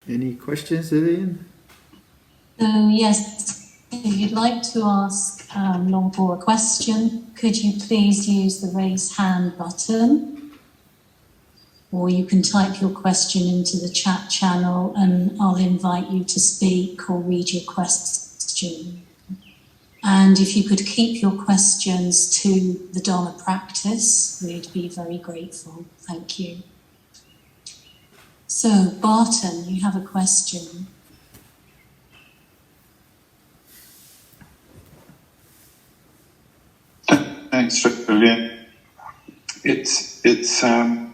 Any questions, Vivian? Yes, if you'd like to ask Luang Por a question, could you please use the raise hand button? Or you can type your question into the chat channel and I'll invite you to speak or read your question. And if you could keep your questions to the Dhamma practice, we'd be very grateful. Thank you. So, Barton, you have a question. Thanks, Vivian. It's in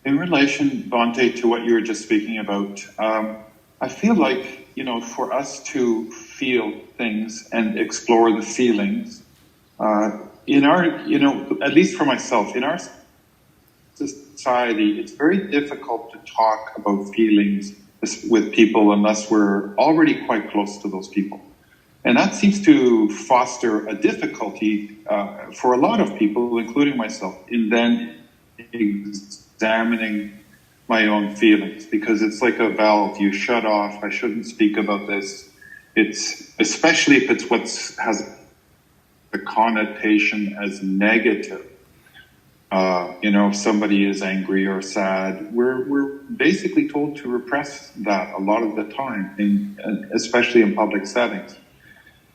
relation, Bhante, to what you were just speaking about. I feel like, for us to feel things and explore the feelings, in our, at least for myself, in our society, it's very difficult to talk about feelings with people unless we're already quite close to those people. And that seems to foster a difficulty for a lot of people, including myself, in then examining my own feelings, because it's like a valve. You shut off. I shouldn't speak about this. It's especially if it's what has the connotation as negative. If somebody is angry or sad, we're basically told to repress that a lot of the time, especially in public settings.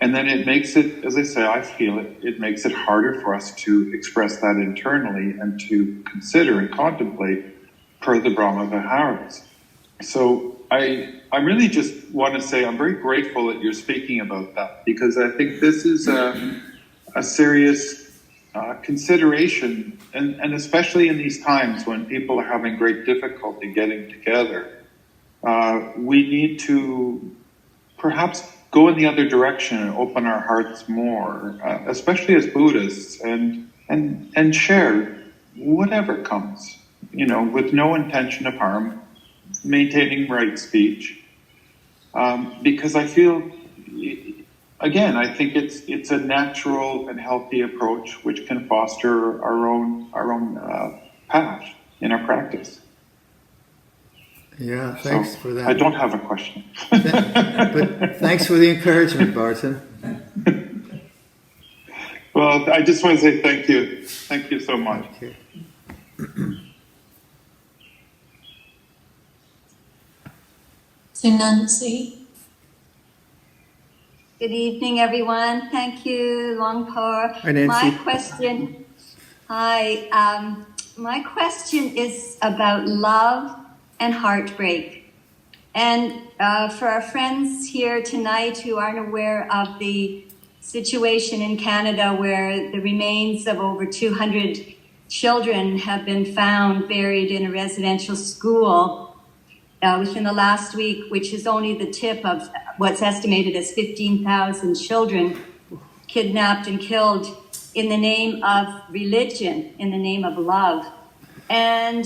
And then it makes it, as I say, I feel it makes it harder for us to express that internally and to consider and contemplate per the Brahmaviharas. So I really just want to say I'm very grateful that you're speaking about that, because I think this is a serious consideration, and especially in these times when people are having great difficulty getting together, we need to perhaps go in the other direction and open our hearts more, especially as Buddhists, and share whatever comes, with no intention of harm, maintaining right speech, because I feel, again, I think it's a natural and healthy approach which can foster our own path in our practice. Yeah, thanks for that. I don't have a question. But thanks for the encouragement, Barton. Well, I just want to say thank you. Thank you so much. Okay. So, Nancy. Good evening, everyone. Thank you, Luang Por. Hi, Nancy. My question is about love and heartbreak. And for our friends here tonight who aren't aware of the situation in Canada where the remains of over 200 children have been found buried in a residential school within the last week, which is only the tip of what's estimated as 15,000 children kidnapped and killed in the name of religion, in the name of love. And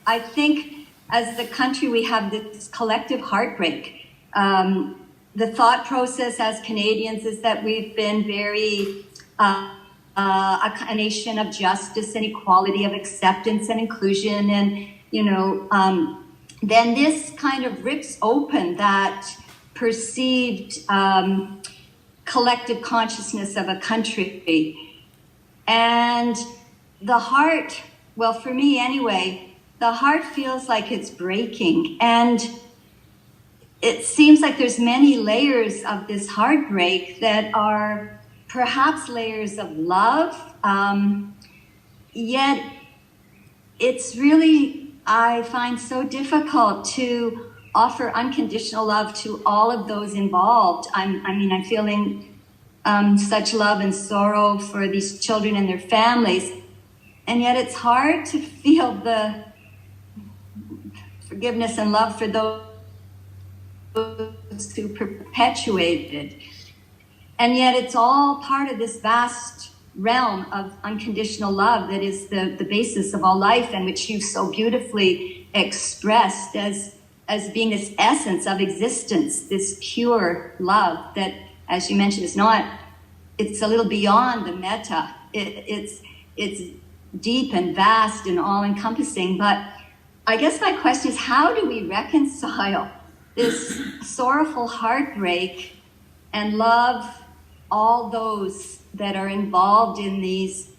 I think as the country, we have this collective heartbreak. The thought process as Canadians is that we've been very a nation of justice and equality, of acceptance and inclusion. And, then this kind of rips open that perceived collective consciousness of a country. And the heart, well, for me anyway, the heart feels like it's breaking. And it seems like there's many layers of this heartbreak that are perhaps layers of love. Yet it's really, I find so difficult to offer unconditional love to all of those involved. I'm feeling such love and sorrow for these children and their families. And yet it's hard to feel the forgiveness and love for those who perpetuated. And yet it's all part of this vast realm of unconditional love that is the basis of all life, and which you've so beautifully expressed as being this essence of existence, this pure love that, as you mentioned, is not, it's a little beyond the metta. It's deep and vast and all-encompassing, but I guess my question is, how do we reconcile this sorrowful heartbreak and love all those that are involved in these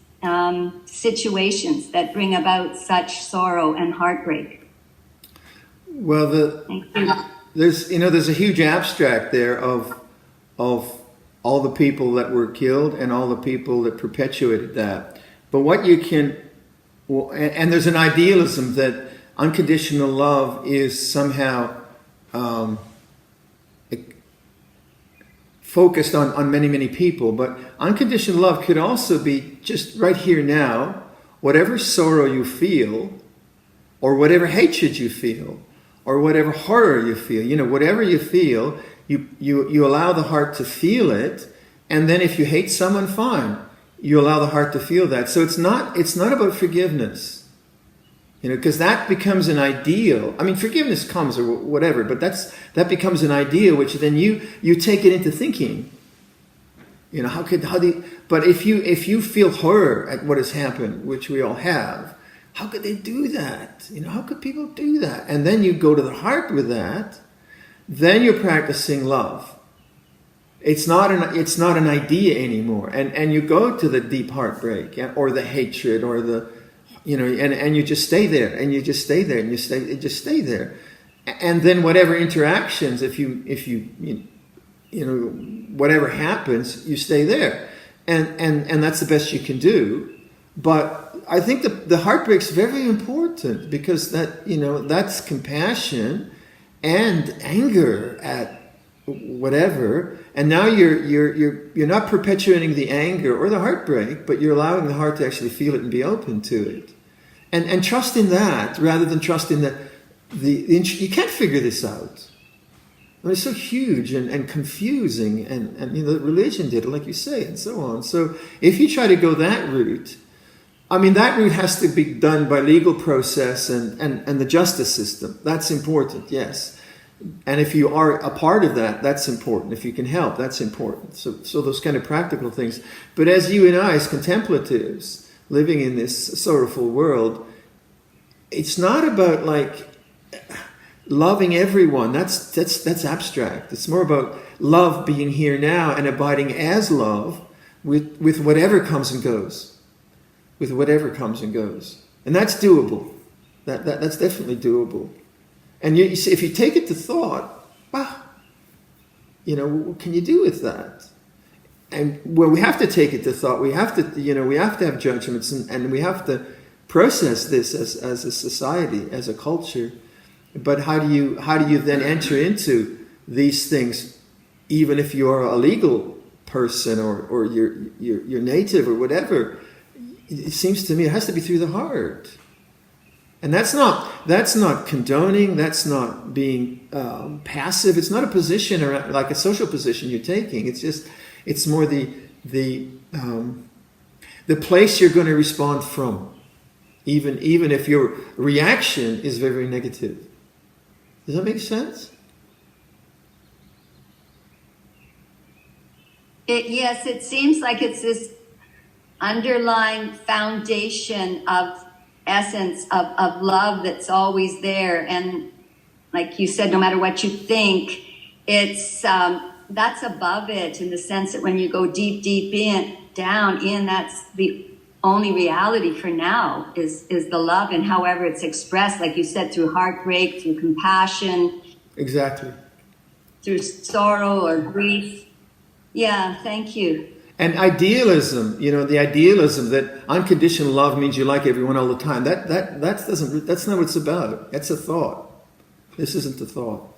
situations that bring about such sorrow and heartbreak? Well, there's a huge abstract there of all the people that were killed and all the people that perpetuated that. But what you can, and there's an idealism that unconditional love is somehow focused on many, many people. But unconditional love could also be just right here now, whatever sorrow you feel, or whatever hatred you feel, or whatever horror you feel, whatever you feel, you allow the heart to feel it, and then if you hate someone, fine, you allow the heart to feel that. So it's not about forgiveness, because that becomes an ideal. I mean, forgiveness comes or whatever, but that becomes an ideal, which then you take it into thinking. But if you feel horror at what has happened, which we all have, how could they do that? How could people do that? And then you go to the heart with that. Then you're practicing love. It's not an idea anymore. And you go to the deep heartbreak or the hatred or the, and you just stay there and you just stay there and you just stay there. And then whatever interactions, if you whatever happens, you stay there. And that's the best you can do. But I think the heartbreak's very important because that's compassion and anger at whatever, and now you're not perpetuating the anger or the heartbreak, but you're allowing the heart to actually feel it and be open to it, and trust in that rather than trusting that you can't figure this out. I mean, it's so huge and confusing, and religion did it, like you say, and so on. So if you try to go that route, I mean, that route has to be done by legal process and the justice system. That's important, yes. And if you are a part of that, that's important. If you can help, that's important. So those kind of practical things. But as you and I, as contemplatives, living in this sorrowful world, it's not about like loving everyone. That's abstract. It's more about love being here now and abiding as love with whatever comes and goes. With whatever comes and goes. And that's doable. That's definitely doable. And you see, if you take it to thought, what can you do with that? And we have to take it to thought. We have to, we have to have judgments and we have to process this as a society, as a culture. But how do you then enter into these things, even if you are a legal person or you're native or whatever? It seems to me it has to be through the heart, and that's not condoning. That's not being passive. It's not a position or like a social position you're taking. It's more the place you're going to respond from, even if your reaction is very, very negative. Does that make sense? Yes, it seems like it's this underlying foundation of essence of love that's always there, and like you said, no matter what you think, it's that's above it, in the sense that when you go deep down in, that's the only reality for now is the love, and however it's expressed, like you said, through heartbreak, through compassion, exactly, through sorrow or grief. Yeah, thank you. And idealism, the idealism that unconditional love means you like everyone all the time. That's not what it's about. That's a thought. This isn't a thought.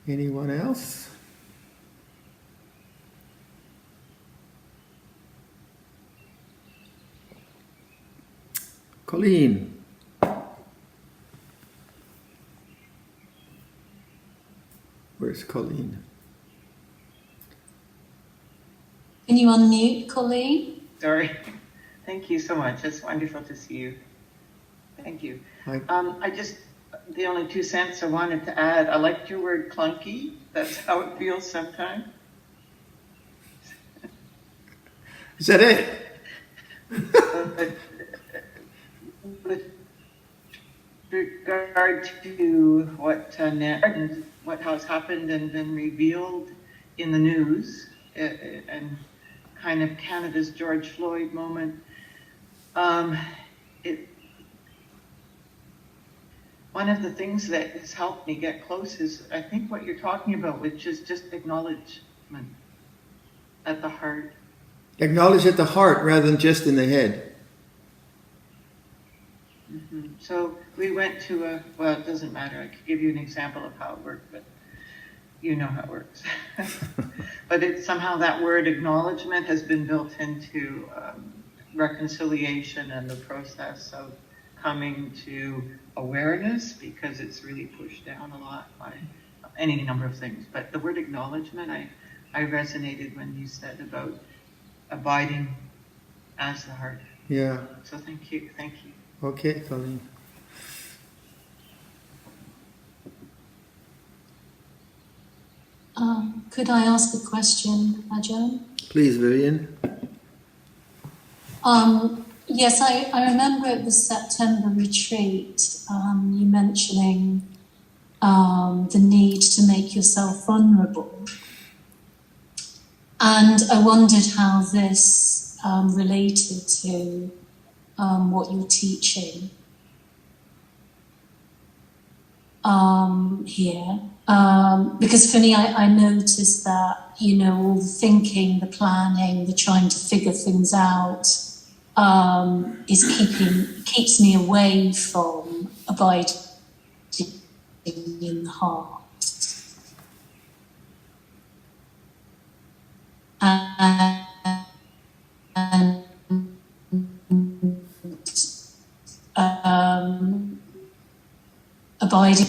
Anyone else? Colleen. Where's Colleen? Can you unmute, Colleen? Sorry. Thank you so much. It's wonderful to see you. Thank you. Hi. The only 2 cents I wanted to add, I liked your word clunky. That's how it feels sometimes. Is that it? regard to what has happened and been revealed in the news, and kind of Canada's George Floyd moment, one of the things that has helped me get close is, I think, what you're talking about, which is just acknowledgement at the heart. Acknowledge at the heart rather than just in the head. Mm-hmm. So we went to well, it doesn't matter. I could give you an example of how it worked, but you know how it works. But somehow that word acknowledgement has been built into reconciliation and the process of coming to awareness, because it's really pushed down a lot by any number of things. But the word acknowledgement, I resonated when you said about abiding as the heart. Yeah. So thank you. Okay, Colleen. Could I ask a question, Ajahn? Please, Vivian. Yes, I remember at the September retreat, you mentioning the need to make yourself vulnerable. And I wondered how this related to what you're teaching here. Because for me, I noticed that, all the thinking, the planning, the trying to figure things out keeps me away from abiding in the heart. And abiding,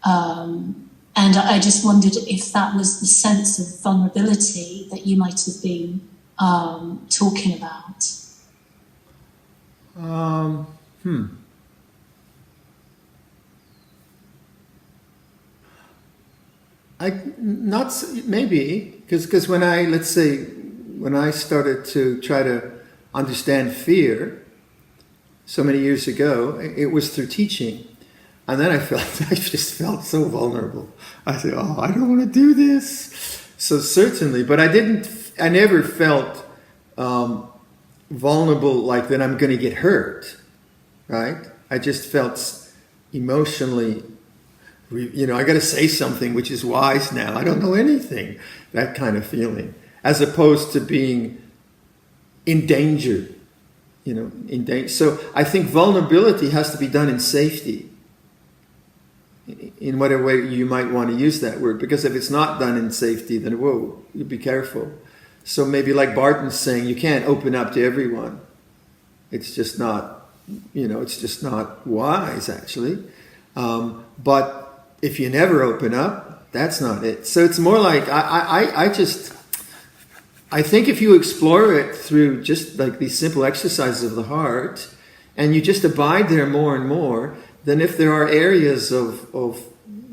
and I just wondered if that was the sense of vulnerability that you might have been talking about. Maybe because when I started to try to understand fear so many years ago, it was through teaching, and then I just felt so vulnerable. I said, "Oh, I don't want to do this." So certainly, but I never felt vulnerable like that I'm going to get hurt, right? I just felt emotionally, I got to say something which is wise now. I don't know anything. That kind of feeling, as opposed to being in danger, in danger. So I think vulnerability has to be done in safety, in whatever way you might want to use that word. Because if it's not done in safety, then whoa, you be careful. So maybe like Barton's saying, you can't open up to everyone. It's just not, it's just not wise, actually. But if you never open up, that's not it. So it's more like, I think if you explore it through just like these simple exercises of the heart, and you just abide there more and more, then if there are areas of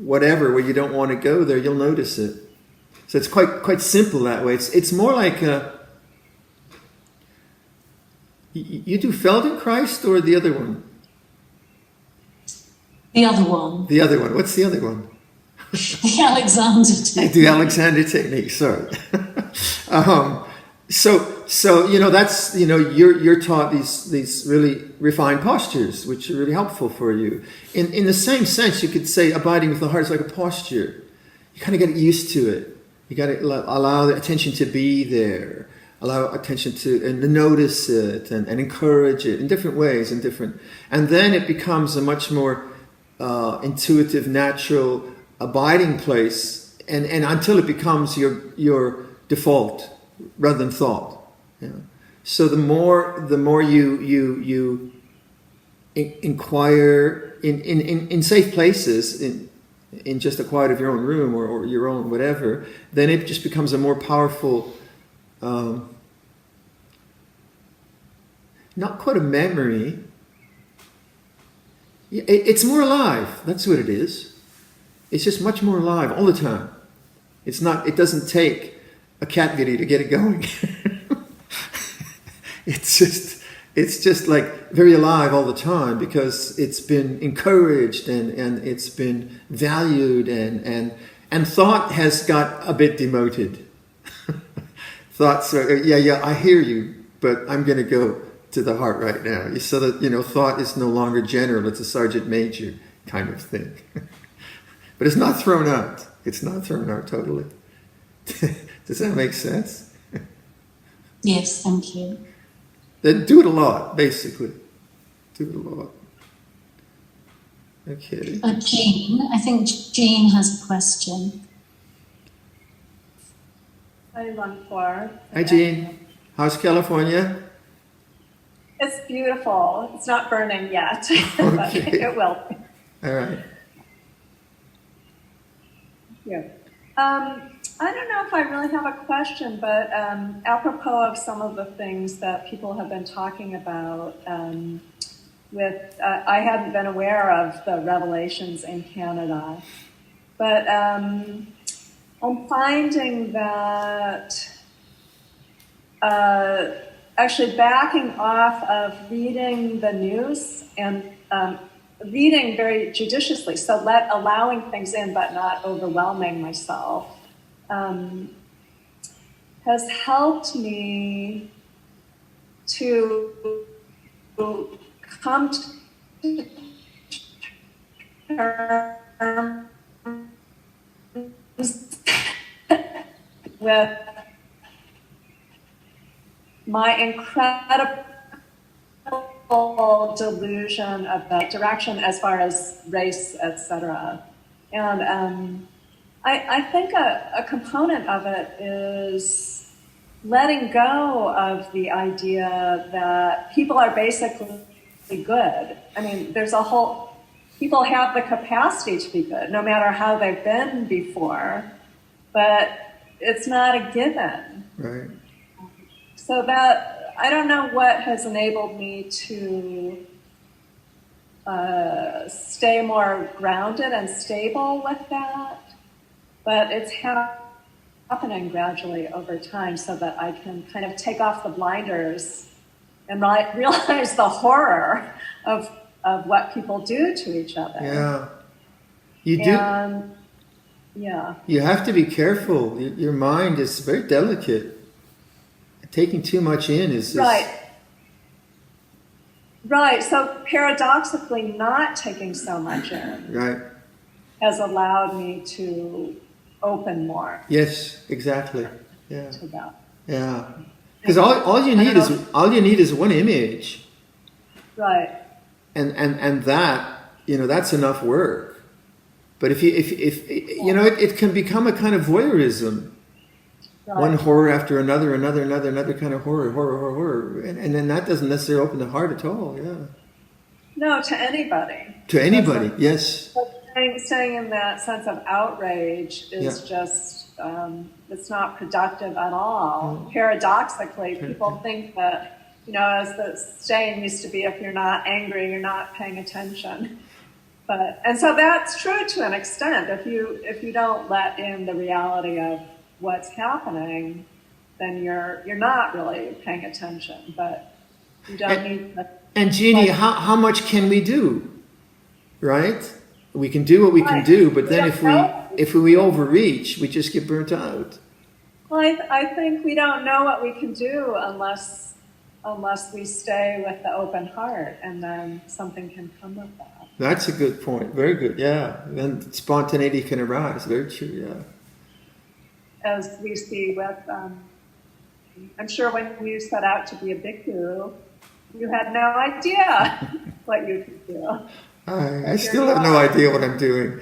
whatever where you don't want to go there, you'll notice it. So it's quite simple that way. It's more like you do Feldenkrais or the other one? The other one. The other one. What's the other one? The Alexander technique. The Alexander technique. Sorry. So that's you're taught these really refined postures, which are really helpful for you. In the same sense, you could say abiding with the heart is like a posture. You kind of get used to it. You got to allow the attention to be there, allow attention to and notice it and encourage it in different ways, and then it becomes a much more intuitive, natural abiding place, and until it becomes your default rather than thought. So the more you inquire in safe places, in just the quiet of your own room or your own whatever, then it just becomes a more powerful, not quite a memory. It's more alive. That's what it is. It's just much more alive all the time. It doesn't take a cat video to get it going. It's just, it's just like very alive all the time because it's been encouraged and it's been valued and thought has got a bit demoted. Thoughts are, yeah, I hear you, but I'm going to go to the heart right now. So that, thought is no longer general, it's a sergeant major kind of thing. But it's not thrown out. It's not thrown out totally. Does that make sense? Yes, thank you. Then do it a lot, basically. Do it a lot. Okay. Jean, I think Jean has a question. Hi, Luang Por. Hi, Jean. How's California? It's beautiful. It's not burning yet, but Okay. it will. All right. Yeah. I don't know if I really have a question, but apropos of some of the things that people have been talking about, I hadn't been aware of the revelations in Canada, but I'm finding that actually backing off of reading the news and reading very judiciously, so allowing things in but not overwhelming myself, has helped me to come to terms with my incredible delusion of the direction as far as race, etc. And I think a component of it is letting go of the idea that people are basically good. I mean, people have the capacity to be good, no matter how they've been before, but it's not a given. Right. So that, I don't know what has enabled me to stay more grounded and stable with that, but it's happening gradually over time so that I can kind of take off the blinders and realize the horror of what people do to each other. Yeah. You do. And, yeah. You have to be careful. Your mind is very delicate. Taking too much in is Right. So paradoxically, not taking so much in has allowed me to open more. Yes, exactly. Yeah. To that. Yeah. Because all you need is one image. Right. And that, that's enough work. But if it can become a kind of voyeurism. Right. One horror after another kind of horror. And then that doesn't necessarily open the heart at all, yeah. No, to anybody. To anybody, yes. Staying in that sense of outrage is just, it's not productive at all. Paradoxically, people think that, as the saying used to be, if you're not angry, you're not paying attention. And so that's true to an extent. If you don't let in the reality of what's happening, then you're not really paying attention. But you don't need to. And Jeannie, how much can we do? Right? We can do what we can do, but then if we overreach, we just get burnt out. Well, I think we don't know what we can do unless we stay with the open heart, and then something can come of that. That's a good point. Very good. Yeah. Then spontaneity can arise. Very true. Yeah. As we see with, I'm sure when you set out to be a bhikkhu, you had no idea what you could do. I still have no idea what I'm doing.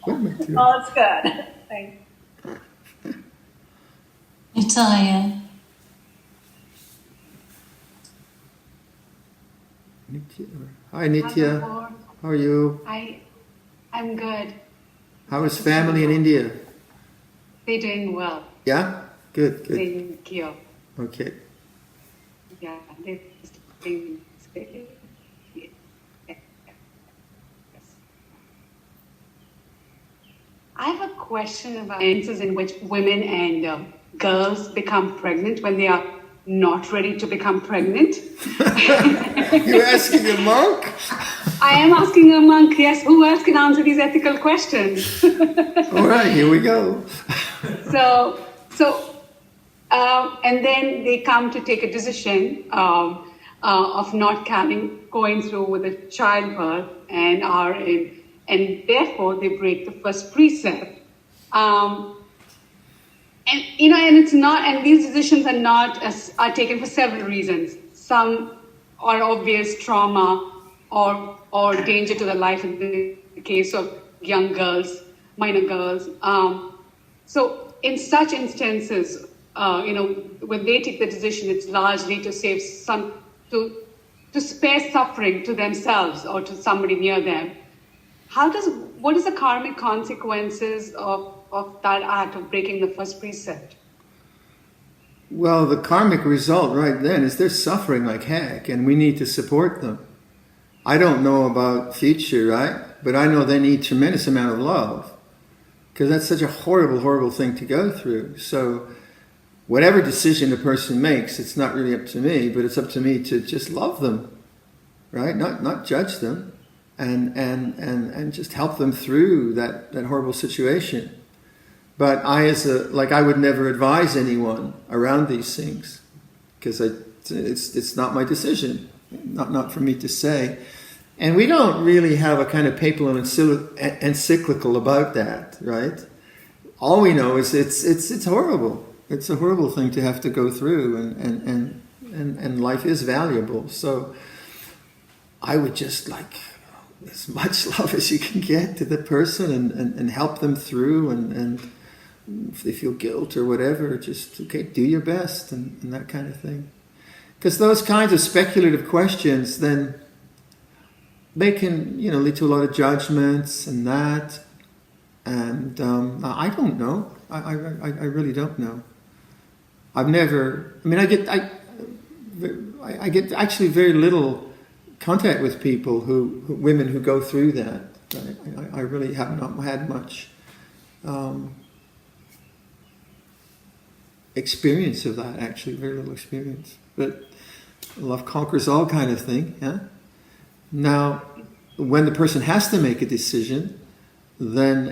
What am I doing? Oh, it's good. Thanks. Nitya. Hi, Nitya. How are you? I'm good. How is family in India? They're doing well. Yeah? Good. Thank you. Okay. Yeah, they're doing good. I have a question about instances in which women and girls become pregnant when they are not ready to become pregnant. You're asking a monk? I am asking a monk, yes, who else can answer these ethical questions? All right, here we go. And then they come to take a decision of not going through with a childbirth and therefore they break the first precept. And it's not, and these decisions are taken for several reasons. Some are obvious trauma or danger to the life in the case of young girls, minor girls. So in such instances, when they take the decision, it's largely to save to spare suffering to themselves or to somebody near them. What is the karmic consequences of that act of breaking the first precept? Well, the karmic result right then is they're suffering like heck, and we need to support them. I don't know about future, right? But I know they need tremendous amount of love, because that's such a horrible, horrible thing to go through. So whatever decision a person makes, it's not really up to me, but it's up to me to just love them, right? Not judge them, and just help them through that horrible situation. But I would never advise anyone around these things, because it's not my decision, not for me to say. And we don't really have a kind of papal encyclical about that, right? All we know is it's horrible. It's a horrible thing to have to go through, and life is valuable. So I would just like as much love as you can get to the person and help them through, and if they feel guilt or whatever, just, okay, do your best and that kind of thing. Because those kinds of speculative questions, then they can, lead to a lot of judgments and that. And I don't know. I really don't know. I've never. I mean, I get actually very little contact with people women who go through that. I really have not had much experience of that. Actually, very little experience. But love conquers all kind of thing. Yeah. Now, when the person has to make a decision, then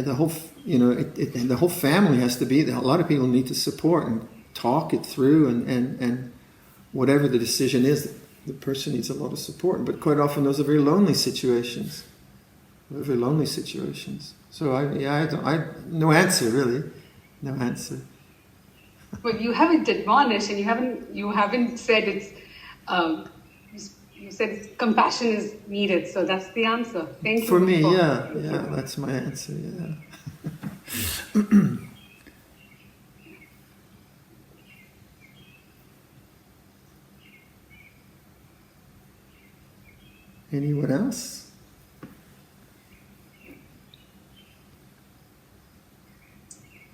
the whole the whole family has to be there. A lot of people need to support and talk it through, and whatever the decision is, the person needs a lot of support. But quite often those are very lonely situations. Very lonely situations. So I no answer really, no answer. Well, you haven't admonished, and you haven't said it's. You said compassion is needed, so that's the answer. Thank you. For me, yeah, that's my answer. Yeah. Anyone else?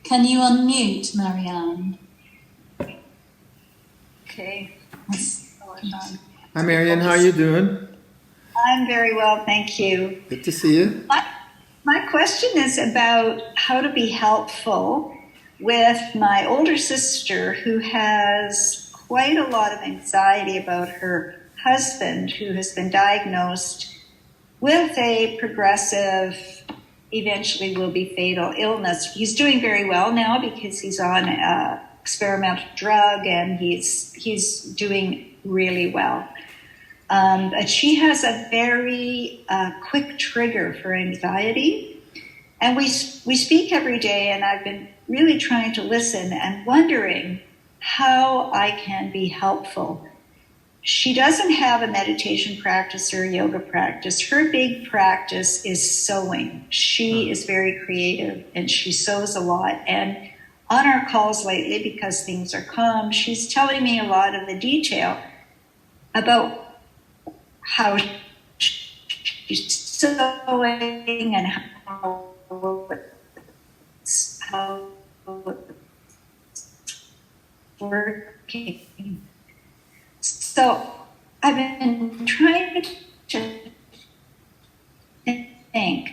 Can you unmute, Marianne? Okay. Yes. Hi, Marianne. How are you doing? I'm very well, thank you. Good to see you. My question is about how to be helpful with my older sister, who has quite a lot of anxiety about her husband, who has been diagnosed with a progressive, eventually will be fatal illness. He's doing very well now because he's on an experimental drug, and he's doing really well. But she has a very quick trigger for anxiety. And we speak every day, and I've been really trying to listen and wondering how I can be helpful. She doesn't have a meditation practice or a yoga practice. Her big practice is sewing. She is very creative, and she sews a lot. And on our calls lately, because things are calm, she's telling me a lot of the detail about how she's sewing and how it's working. So I've been trying to think.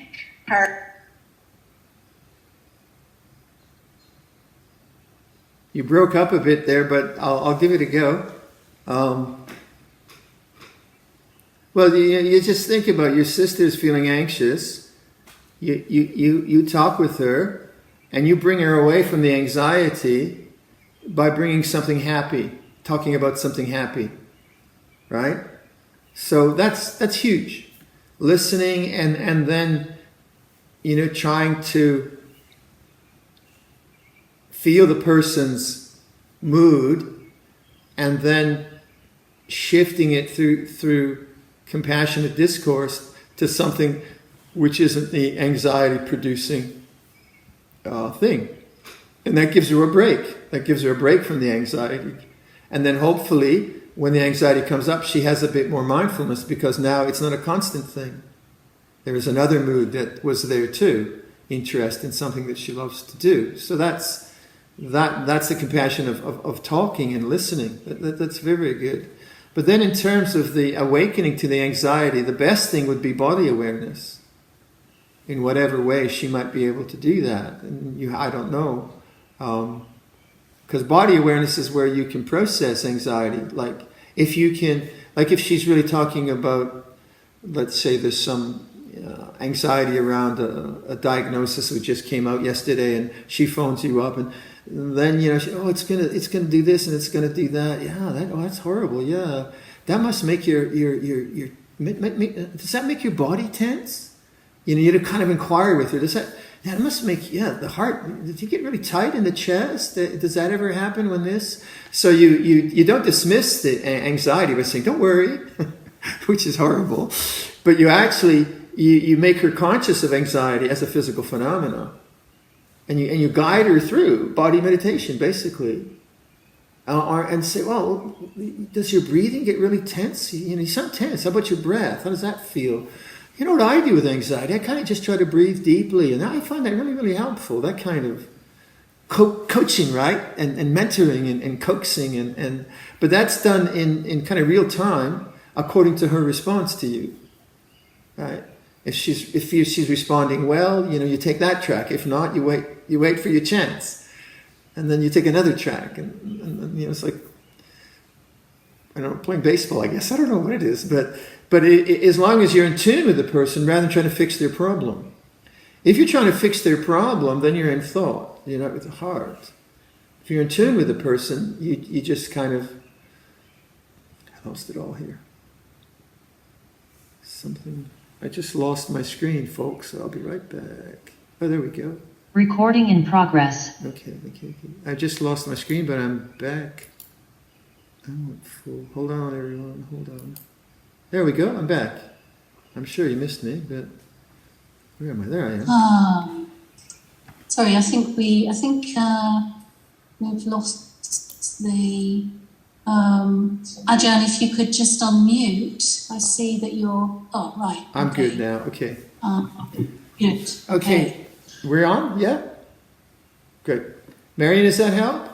You broke up a bit there, but I'll give it a go. Well, you just think about your sister's feeling anxious. You talk with her, and you bring her away from the anxiety by bringing something happy, talking about something happy, right? So that's huge. Listening and then, trying to feel the person's mood, and then shifting it through compassionate discourse to something which isn't the anxiety-producing thing. And that gives her a break. That gives her a break from the anxiety. And then hopefully, when the anxiety comes up, she has a bit more mindfulness, because now it's not a constant thing. There is another mood that was there too, interest in something that she loves to do. So that's the compassion of talking and listening. That's very, very good. But then in terms of the awakening to the anxiety, the best thing would be body awareness. In whatever way she might be able to do that. And I don't know. Because body awareness is where you can process anxiety. Like if she's really talking about, let's say there's some anxiety around a diagnosis which just came out yesterday, and she phones you up, and then it's gonna do this and it's gonna do that. Yeah, that's horrible. Yeah, that must make does that make your body tense? You kind of inquire with her. That must make the heart. Did you get really tight in the chest? Does that ever happen when this? So you don't dismiss the anxiety by saying don't worry, which is horrible, but you actually you make her conscious of anxiety as a physical phenomenon. And you guide her through body meditation, basically. And say, well, does your breathing get really tense? You sound tense. How about your breath? How does that feel? You know what I do with anxiety? I kind of just try to breathe deeply. And I find that really, really helpful. That kind of coaching, right? And mentoring and coaxing. But that's done in kind of real time according to her response to you. Right? If she's responding well, you take that track. If not, you wait for your chance, and then you take another track. And it's like, I don't know, playing baseball, I guess. I don't know what it is, but as long as you're in tune with the person, rather than trying to fix their problem. If you're trying to fix their problem, then you're in thought. You're not with the heart. If you're in tune with the person, you just kind of, I lost it all here. I just lost my screen, folks, so I'll be right back. Oh, there we go. Recording in progress. Okay. I just lost my screen, but I'm back. I went full. Hold on, everyone. Hold on. There we go. I'm back. I'm sure you missed me, but where am I? There I am. Sorry, I think we've lost the. Ajahn, if you could just unmute. I see that you're... Oh, right. I'm good now. Okay. Good. Okay. We're on? Yeah? Good. Marion, does that help?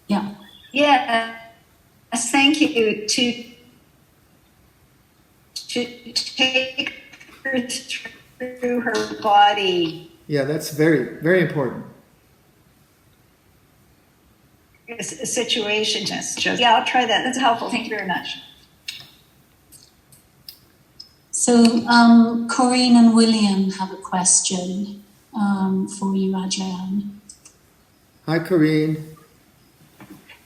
Yeah. Yeah. Thank you. To take her through her body. Yeah, that's very, very important. Situation just I'll try that. That's helpful. Thank you very much. So Corinne and William have a question for you, Ajahn. Hi, Corinne.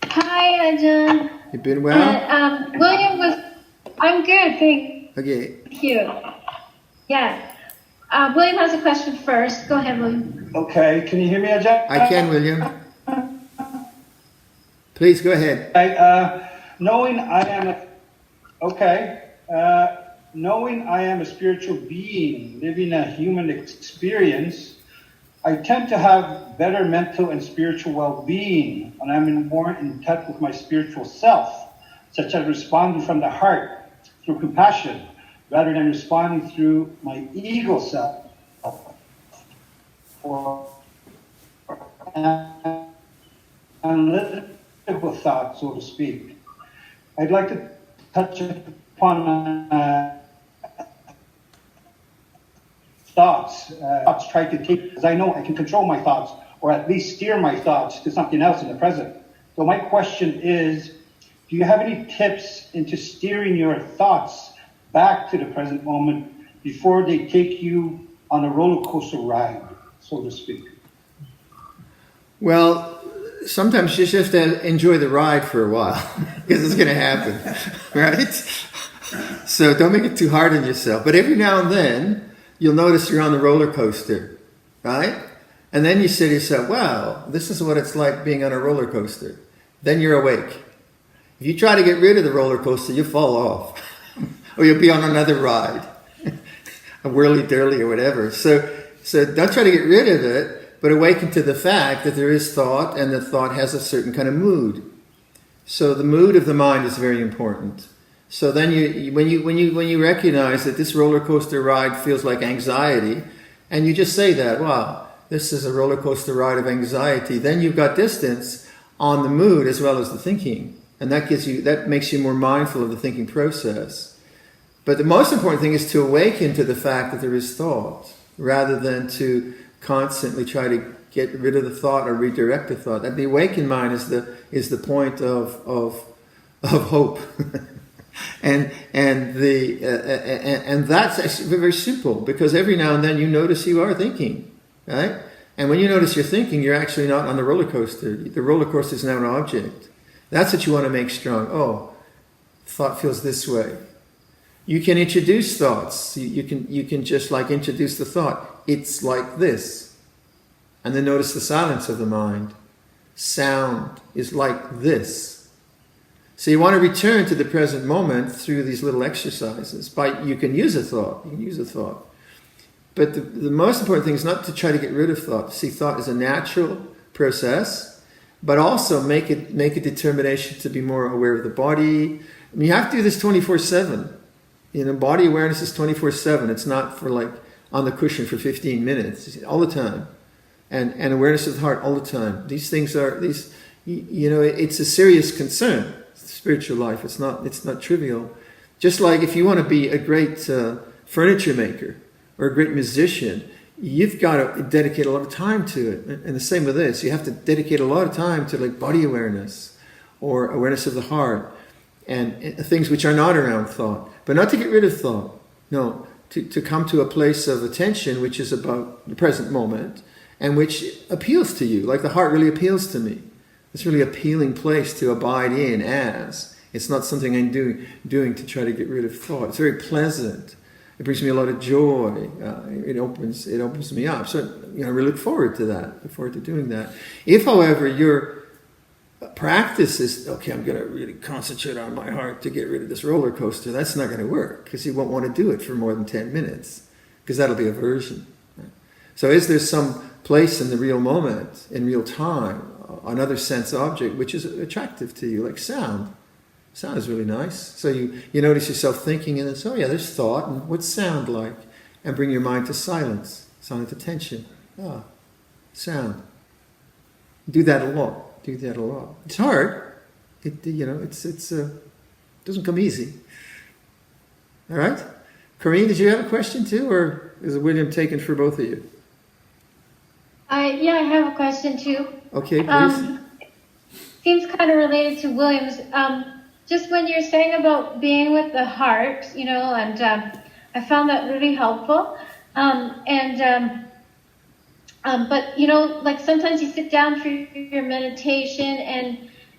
Hi, Ajahn. You been well? William was. I'm good. Thank you. Yeah. William has a question first. Go ahead, William. Okay. Can you hear me, Ajahn? I can, William. Please go ahead. Knowing I am a spiritual being living a human experience, I tend to have better mental and spiritual well-being when I'm more in touch with my spiritual self, such as responding from the heart through compassion, rather than responding through my ego self or analytical thought, so to speak. I'd like to touch upon thoughts try to take, because I know I can control my thoughts or at least steer my thoughts to something else in the present. So my question is, do you have any tips into steering your thoughts back to the present moment before they take you on a roller coaster ride, so to speak? Well, sometimes you just have to enjoy the ride for a while, because it's going to happen, right? So don't make it too hard on yourself. But every now and then, you'll notice you're on the roller coaster, right? And then you say to yourself, wow, this is what it's like being on a roller coaster. Then you're awake. If you try to get rid of the roller coaster, you fall off. Or you'll be on another ride, a whirly-dirly or whatever. So don't try to get rid of it, but awaken to the fact that there is thought, and the thought has a certain kind of mood. So the mood of the mind is very important. So then when you recognize that this roller coaster ride feels like anxiety, and you just say that, wow, this is a roller coaster ride of anxiety, then you've got distance on the mood as well as the thinking. And that makes you more mindful of the thinking process. But the most important thing is to awaken to the fact that there is thought, rather than to constantly try to get rid of the thought or redirect the thought. And the awakened mind is the point of hope. and that's actually very simple, because every now and then you notice you are thinking, right? And when you notice you're thinking, you're actually not on the roller coaster. The roller coaster is now an object. That's what you want to make strong. Oh, thought feels this way. You can introduce thoughts. You can just like introduce the thought. It's like this. And then notice the silence of the mind. Sound is like this. So you want to return to the present moment through these little exercises. You can use a thought. But the most important thing is not to try to get rid of thought. See, thought is a natural process, but also make a determination to be more aware of the body. I mean, you have to do this 24/7. Body awareness is 24/7. It's not for like on the cushion for 15 minutes, all the time. And awareness of the heart all the time. These things it's a serious concern. Spiritual life, it's not trivial. Just like if you want to be a great furniture maker or a great musician, you've got to dedicate a lot of time to it. And the same with this. You have to dedicate a lot of time to like body awareness or awareness of the heart and things which are not around thought. But not to get rid of thought. No, to come to a place of attention which is about the present moment and which appeals to you. Like the heart really appeals to me. It's really an appealing place to abide in as. It's not something I'm doing to try to get rid of thought. It's very pleasant. It brings me a lot of joy. It opens me up. So we look forward to that. Look forward to doing that. If, however, your practice is, okay, I'm going to really concentrate on my heart to get rid of this roller coaster, that's not going to work, because you won't want to do it for more than 10 minutes, because that'll be aversion. So is there some place in the real moment, in real time, another sense object which is attractive to you, like sound? Sound is really nice. So you notice yourself thinking, and it's, there's thought, and what's sound like? And bring your mind to silence, silent attention. Sound. Do that a lot. It's hard. It doesn't come easy. All right? Corinne, did you have a question too, or is William taken for both of you? Yeah, I have a question too. Okay, please. Seems kind of related to William's. Just when you're saying about being with the heart, and I found that really helpful. But like sometimes you sit down for your meditation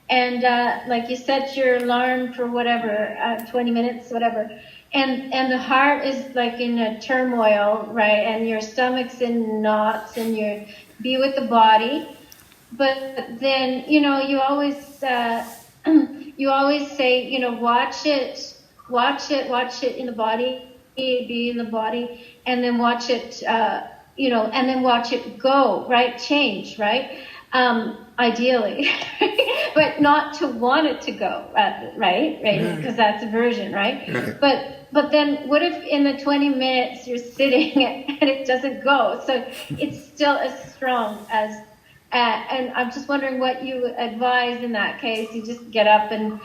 and like you set your alarm for whatever, 20 minutes, whatever. And the heart is like in a turmoil, right? And your stomach's in knots and you be with the body. But then, you always say, watch it in the body, be in the body, and then watch it, and then watch it go, right? Change, right? Ideally, but not to want it to go, right? Because that's aversion, right? But then what if in the 20 minutes you're sitting and it doesn't go? So it's still as strong as, and I'm just wondering what you advise in that case. You just get up and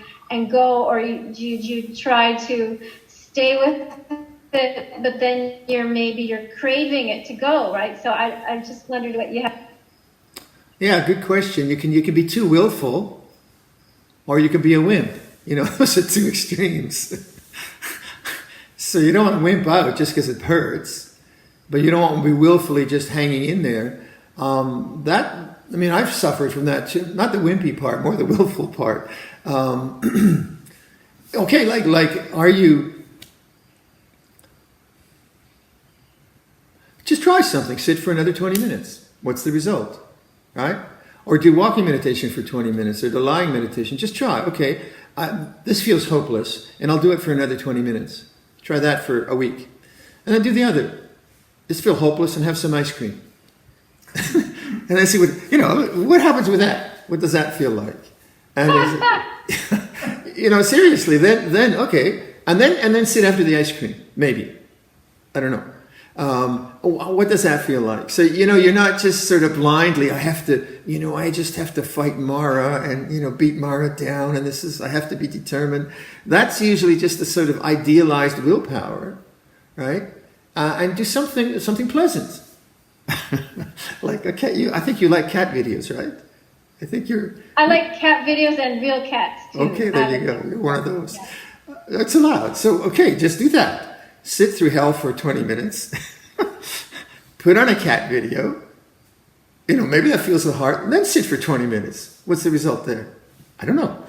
go, or you try to stay with it, but then you're craving it to go, right? So I just wondered what you have. Yeah, good question. You can be too willful, or you can be a wimp. Those are two extremes. So you don't want to wimp out just because it hurts, but you don't want to be willfully just hanging in there. I've suffered from that too. Not the wimpy part, more the willful part. Okay, like, are you? Just try something. Sit for another 20 minutes. What's the result? Right? Or do walking meditation for 20 minutes, or the lying meditation. Just try. Okay, this feels hopeless, and I'll do it for another 20 minutes. Try that for a week. And then do the other. Just feel hopeless and have some ice cream. And then see what happens with that. What does that feel like? And seriously, then okay. And then sit after the ice cream. Maybe. I don't know. What does that feel like? So, you're not just sort of blindly, I just have to fight Mara and, beat Mara down, and I have to be determined. That's usually just a sort of idealized willpower, right? And do something pleasant. Like a cat. I think you like cat videos, right? I like cat videos and real cats too. Okay, there you go. You're one of those. Yeah. That's allowed. So, okay, just do that. Sit through hell for 20 minutes. Put on a cat video. Maybe that feels the heart. And then sit for 20 minutes. What's the result there? I don't know.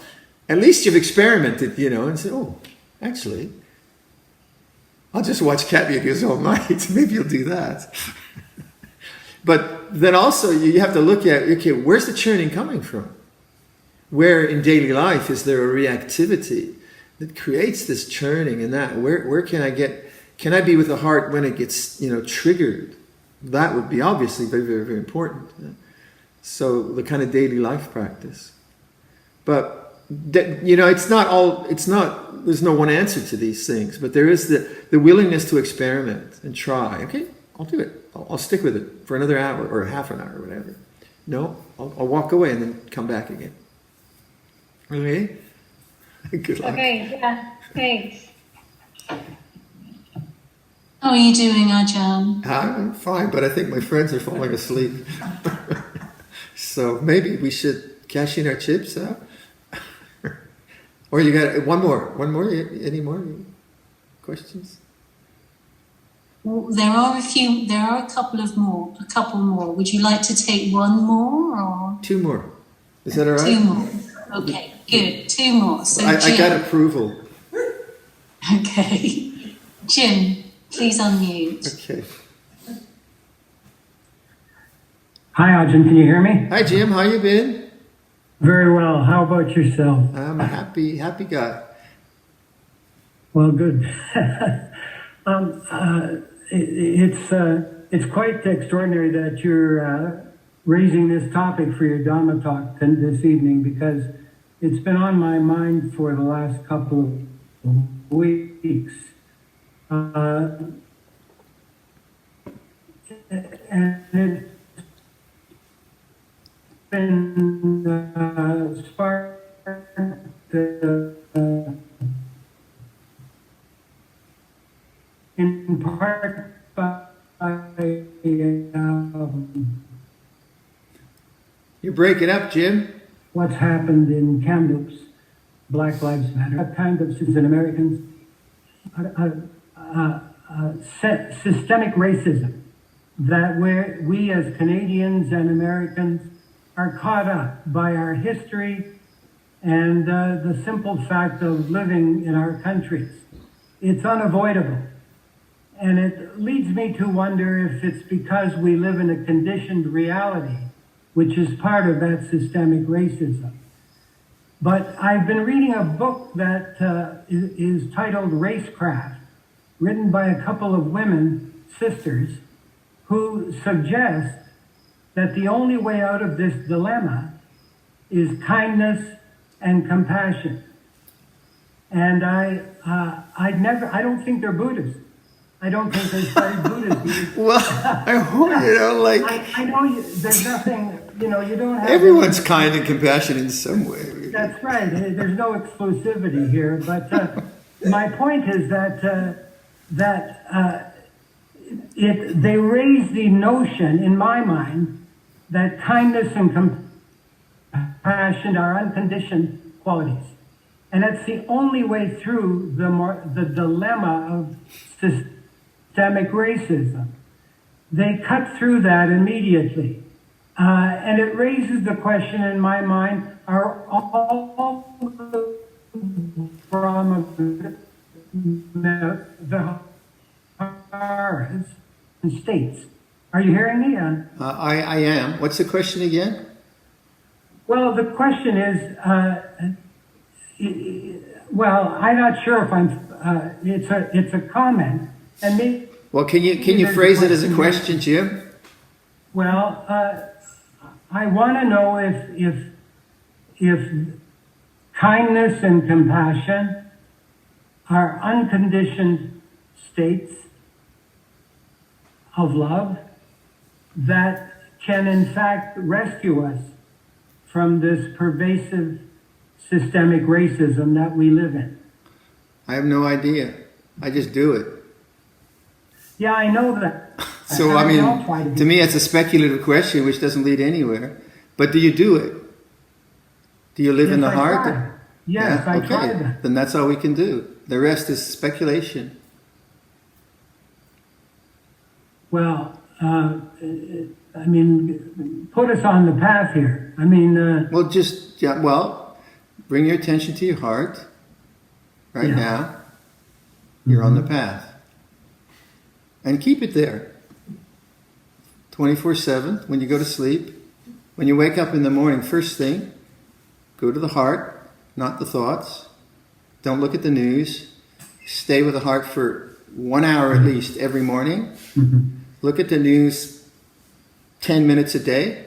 At least you've experimented, and said, oh, actually, I'll just watch cat videos all night. Maybe you'll do that. But then also you have to look at, okay, where's the churning coming from? Where in daily life is there a reactivity that creates this churning and that? Where can I be with the heart when it gets, triggered? That would be obviously very, very, very important. So the kind of daily life practice. But, there's no one answer to these things, but there is the willingness to experiment and try. Okay, I'll do it. I'll stick with it for another hour or half an hour or whatever. No, I'll walk away and then come back again. Okay? Good luck. Okay, yeah, thanks. How are you doing, Ajahn? I'm fine, but I think my friends are falling asleep. So maybe we should cash in our chips, huh? Or you got one more? Any more questions? Well, there are a couple more. Would you like to take one more or? Two more. Is that all right? Two more. Okay, good. Two more. So I got approval. Okay. Jim, please unmute. Okay. Hi, Ajahn. Can you hear me? Hi, Jim. How you been? Very well. How about yourself? I'm a happy guy. Well, good. It's quite extraordinary that you're raising this topic for your Dhamma talk this evening, because it's been on my mind for the last couple of weeks. And it's been sparked in part by You're breaking up, Jim. What's happened in Kamloops, Black Lives Matter, kind of since Americans, systemic racism, that we as Canadians and Americans are caught up by our history and the simple fact of living in our countries. It's unavoidable. And it leads me to wonder if it's because we live in a conditioned reality, which is part of that systemic racism. But I've been reading a book that is titled Racecraft, written by a couple of women, sisters, who suggest that the only way out of this dilemma is kindness and compassion. And I don't think they're Buddhist. I don't think they studied Buddhism. Well, I hope, I know there's nothing, you don't have... Everyone's kind and compassionate in some way. That's right. There's no exclusivity here. But my point is that they raise the notion, in my mind, that kindness and compassion are unconditioned qualities. And that's the only way through the dilemma of systemic racism. They cut through that immediately. And it raises the question in my mind, are all the Brahmaviharas and states? Are you hearing me? I am. What's the question again? Well, the question is, well, I'm not sure if I'm. It's a comment, and maybe. Well, can you phrase it as a question, Jim? Well, I want to know if kindness and compassion are unconditioned states of love that can in fact rescue us from this pervasive systemic racism that we live in. I have no idea. I just do it. Yeah, I know that. So, I mean, to me, it's a speculative question which doesn't lead anywhere. But do you do it? Do you live in the heart? Try. Yes, yeah? I try that. Then that's all we can do. The rest is speculation. Well, I mean, put us on the path here. I mean... bring your attention to your heart. Right now, you're on the path. And keep it there. 24/7, when you go to sleep. When you wake up in the morning, first thing, go to the heart, not the thoughts. Don't look at the news. Stay with the heart for 1 hour at least every morning. Look at the news 10 minutes a day.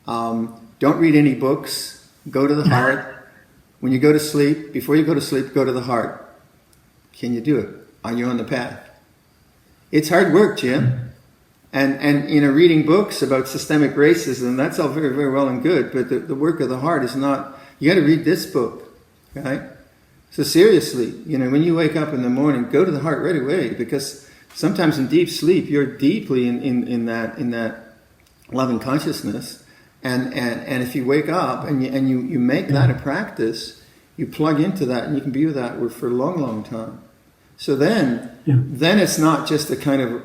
Don't read any books. Go to the heart. When you go to sleep, before you go to sleep, go to the heart. Can you do it? Are you on the path? It's hard work, Jim. And reading books about systemic racism, that's all very, very well and good, but the work of the heart is not, you got to read this book, right? So seriously, when you wake up in the morning, go to the heart right away, because sometimes in deep sleep, you're deeply in that loving consciousness. And if you wake up and you make that a practice, you plug into that and you can be with that for a long, long time. So then it's not just a kind of,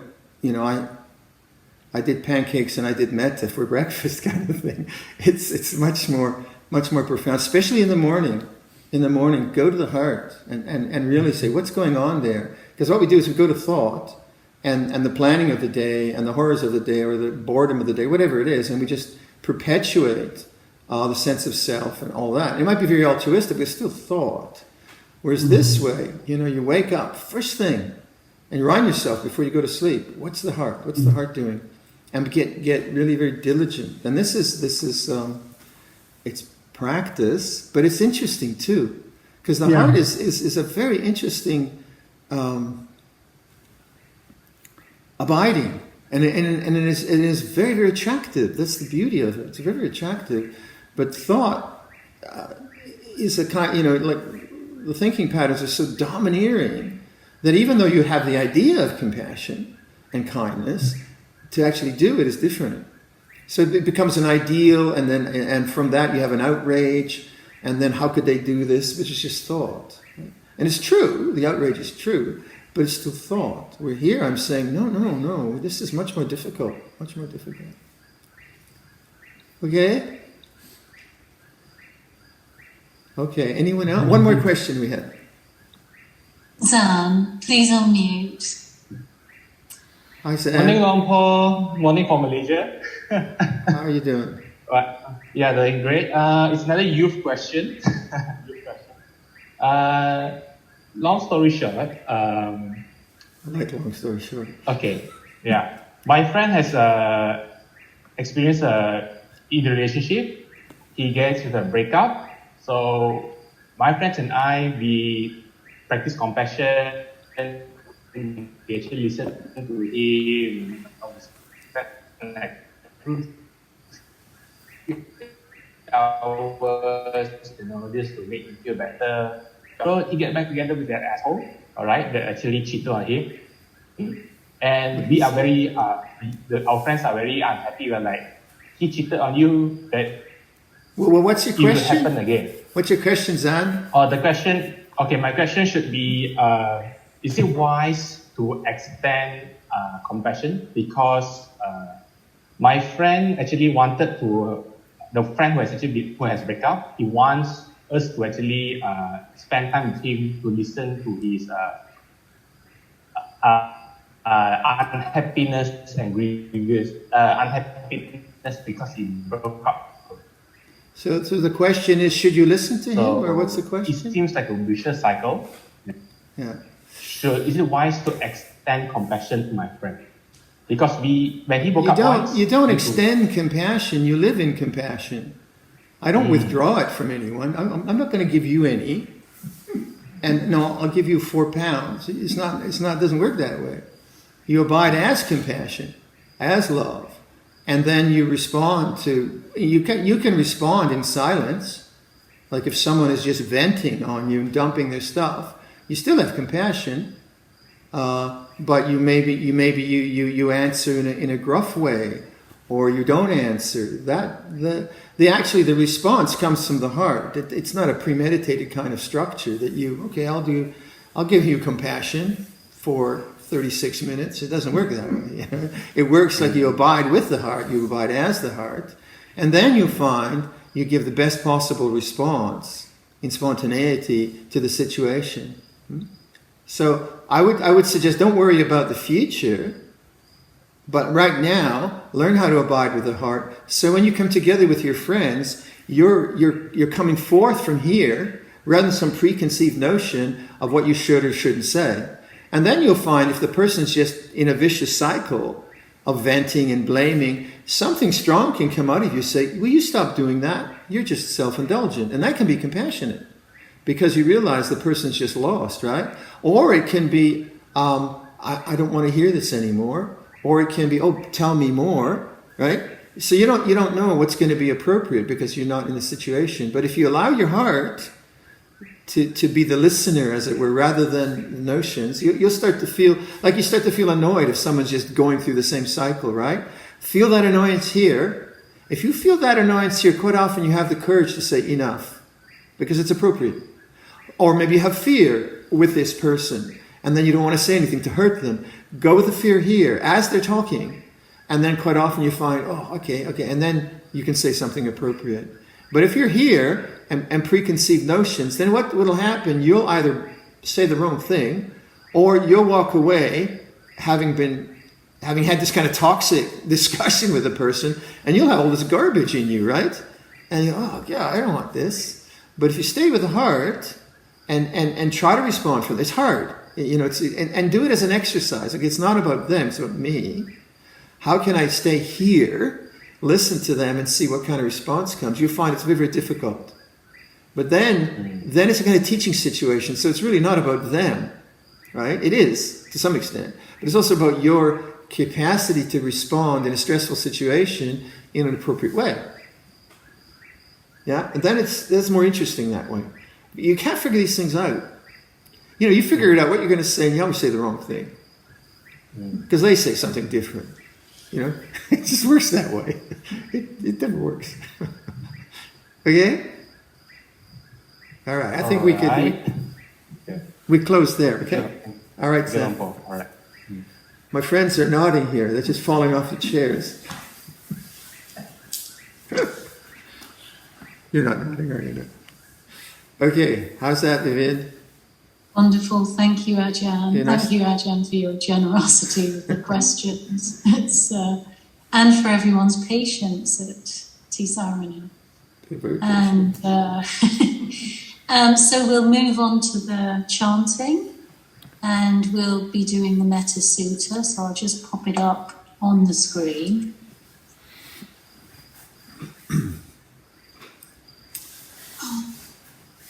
I did pancakes and I did metta for breakfast kind of thing. It's much more profound, especially in the morning. In the morning, go to the heart and really say, what's going on there? Because what we do is we go to thought and the planning of the day and the horrors of the day or the boredom of the day, whatever it is, and we just perpetuate the sense of self and all that. It might be very altruistic, but it's still thought. Whereas this way, you wake up first thing and you remind yourself before you go to sleep, what's the heart? What's the heart doing? And get really very diligent. And this is it's practice, but it's interesting too, because the heart is a very interesting abiding. And it is very, very attractive. That's the beauty of it. It's very, very attractive. But thought is a kind, like the thinking patterns are so domineering that even though you have the idea of compassion and kindness, to actually do it is different. So it becomes an ideal, and from that you have an outrage, and then how could they do this? Which is just thought. And it's true, the outrage is true, but it's still thought. Where here I'm saying, no, this is much more difficult. Okay? Okay, anyone else? One more question we had. Zan, please unmute. Hi, Zan. Morning, Luang Por. Morning from Malaysia. How are you doing? Yeah, doing great. It's another youth question. Long story short. I like long story short. Okay, yeah. My friend has experienced in a relationship. He gets with a breakup. So my friends and I, we practice compassion and we actually listen to him. Hours, just to make him feel better. So he get back together with that asshole, alright, that actually cheated on him. And we are very, our friends are very unhappy. We're like, he cheated on you, that Well, what's your it will question? happen again. What's your question, Zan? The question, okay, my question should be, is it wise to extend compassion? Because my friend actually wanted to, the friend who has break up, he wants us to actually spend time with him to listen to his unhappiness and grievous unhappiness because he broke up. So the question is, should you listen to him, or what's the It question? seems like a vicious cycle. Yeah. Is it wise to extend compassion to my friend? Because when he broke up once, You don't extend compassion. You live in compassion. I don't withdraw it from anyone. I'm not going to give you any. And no, I'll give you £4. It's not. It doesn't work that way. You abide as compassion, as love, and then you respond to. You can respond in silence, like if someone is just venting on you and dumping their stuff. You still have compassion, but you answer in a gruff way, or you don't answer. The response comes from the heart. It's not a premeditated kind of structure that I'll give you compassion for 36 minutes. It doesn't work that way. It works like you abide with the heart, you abide as the heart, and then you find you give the best possible response in spontaneity to the situation. So I would suggest, don't worry about the future, but right now learn how to abide with the heart. So when you come together with your friends, you're coming forth from here rather than some preconceived notion of what you should or shouldn't say. And then you'll find if the person's just in a vicious cycle of venting and blaming, something strong can come out of you. Say, will you stop doing that? You're just self-indulgent. And that can be compassionate because you realize the person's just lost, right? Or it can be, I don't want to hear this anymore. Or it can be, oh, tell me more, right? So you don't know what's going to be appropriate because you're not in the situation. But if you allow your heart to be the listener, as it were, rather than notions, you'll start to feel like you start to feel annoyed if someone's just going through the same cycle, right? Feel that annoyance here. If you feel that annoyance here, quite often you have the courage to say enough because it's appropriate. Or maybe you have fear with this person and then you don't want to say anything to hurt them. Go with the fear here as they're talking. And then quite often you find, oh, okay. And then you can say something appropriate. But if you're here and preconceived notions, then what will happen? You'll either say the wrong thing, or you'll walk away having had this kind of toxic discussion with a person, and you'll have all this garbage in you, right? And I don't want this. But if you stay with the heart and try to respond from it, it's hard. And do it as an exercise. Like, it's not about them, it's about me. How can I stay here? Listen to them and see what kind of response comes. You find it's very, very difficult. But then it's a kind of teaching situation. So it's really not about them, right? It is, to some extent. But it's also about your capacity to respond in a stressful situation in an appropriate way. Yeah? And then that's more interesting that way. You can't figure these things out. You figure it out what you're going to say, and you always say the wrong thing. Because they say something different. It just works that way. It never works. Okay? All right. I think we could. We close there. Okay. All right, Sam. All right. My friends are nodding here. They're just falling off the chairs. You're not nodding, are you? Okay. How's that, David? Wonderful. Thank you, Ajahn. Nice. Thank you, Ajahn, for your generosity with the questions. And for everyone's patience at Tisarana. And so we'll move on to the chanting, and we'll be doing the Metta Sutta. So I'll just pop it up on the screen.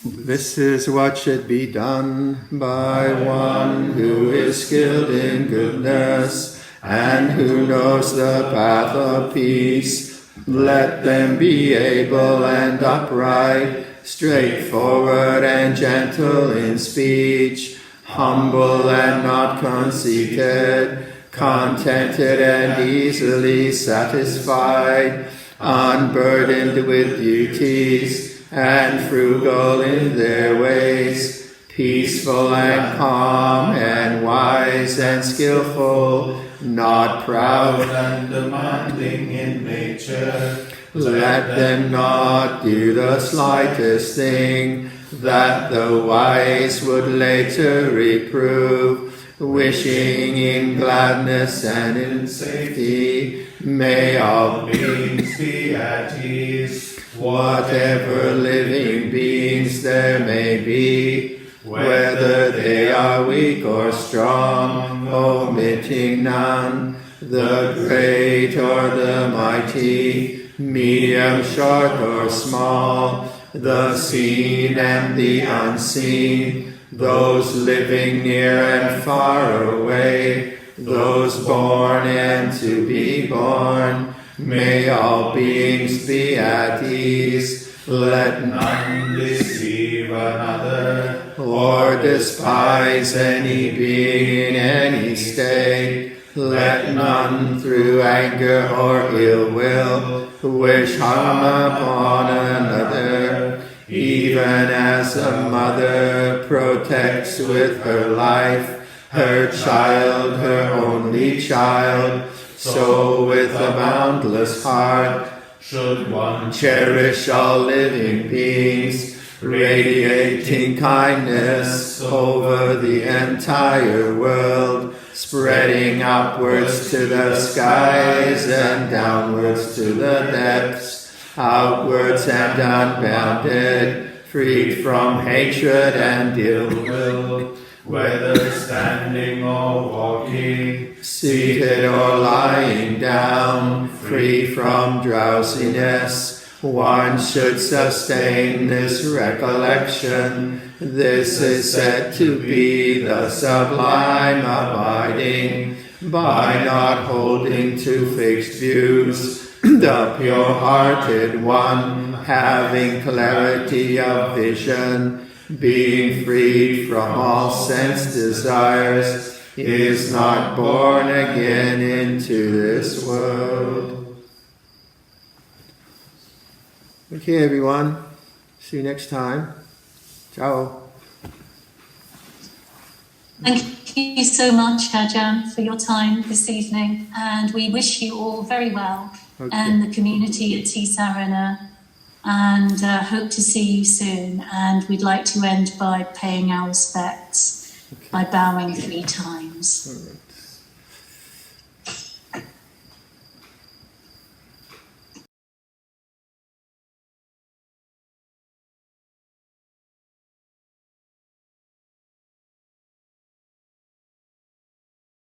This is what should be done by one who is skilled in goodness and who knows the path of peace. Let them be able and upright, straightforward and gentle in speech, humble and not conceited, contented and easily satisfied, unburdened with duties, and frugal in their ways, peaceful and calm, and wise and skillful, not proud and demanding in nature. Let them not do the slightest thing that the wise would later reprove, wishing in gladness and in safety. May all beings be at ease, whatever living beings there may be, whether they are weak or strong, omitting none, the great or the mighty, medium, short or small, the seen and the unseen, those living near and far away, those born and to be born. May all beings be at ease. Let none deceive another or despise any being in any state. Let none through anger or ill will wish harm upon another, even as a mother protects with her life her child, her only child, so with a boundless heart should one cherish all living beings, radiating kindness over the entire world, spreading upwards to the skies and downwards to the depths, outwards and unbounded, freed from hatred and ill will, whether standing or walking, seated or lying down, free from drowsiness. One should sustain this recollection. This is said to be the sublime abiding, by not holding to fixed views, the pure-hearted one, having clarity of vision, being freed from all sense desires, is not born again into this world. Okay, everyone. See you next time. Ciao. Thank you so much, Ajahn, for your time this evening, and we wish you all very well, and the community at Tisarana, and hope to see you soon. And we'd like to end by paying our respects by bowing 3 times.